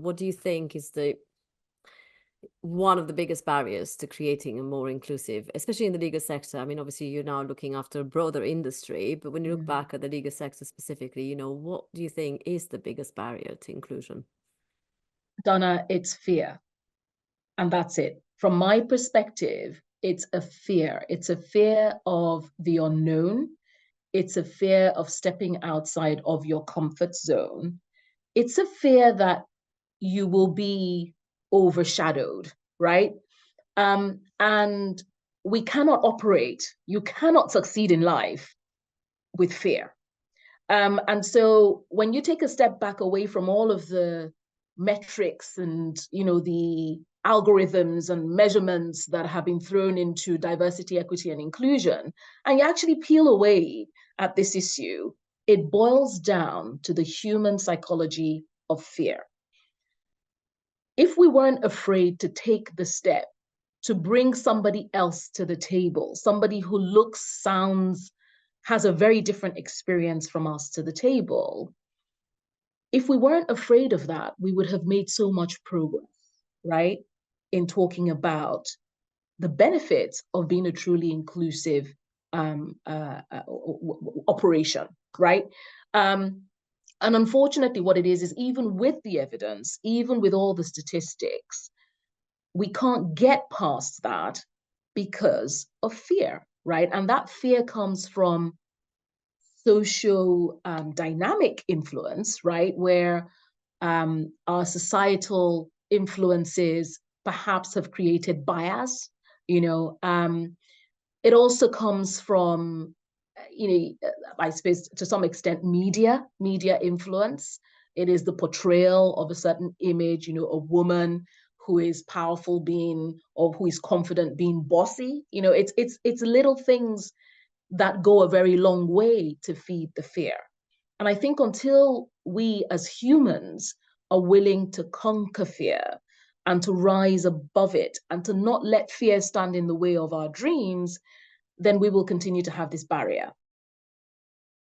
What do you think is one of the biggest barriers to creating a more inclusive, especially in the legal sector? I mean, obviously you're now looking after a broader industry, but when you look back at the legal sector specifically, what do you think is the biggest barrier to inclusion? Donna, it's fear. And that's it. From my perspective, it's a fear. It's a fear of the unknown. It's a fear of stepping outside of your comfort zone. It's a fear that you will be overshadowed, right? And we cannot operate, you cannot succeed in life with fear. And so when you take a step back away from all of the metrics and the algorithms and measurements that have been thrown into diversity, equity, and inclusion, and you actually peel away at this issue, it boils down to the human psychology of fear. If we weren't afraid to take the step to bring somebody else to the table, somebody who looks, sounds, has a very different experience from us to the table, if we weren't afraid of that, we would have made so much progress, right? In talking about the benefits of being a truly inclusive operation, right? And unfortunately, what it is even with the evidence, even with all the statistics, we can't get past that because of fear, right? And that fear comes from social dynamic influence, right? Where our societal influences perhaps have created bias. It also comes from, I suppose to some extent, media influence. It is the portrayal of a certain image, a woman who is powerful being, or who is confident being bossy. It's little things that go a very long way to feed the fear. And I think until we as humans are willing to conquer fear and to rise above it and to not let fear stand in the way of our dreams, then we will continue to have this barrier.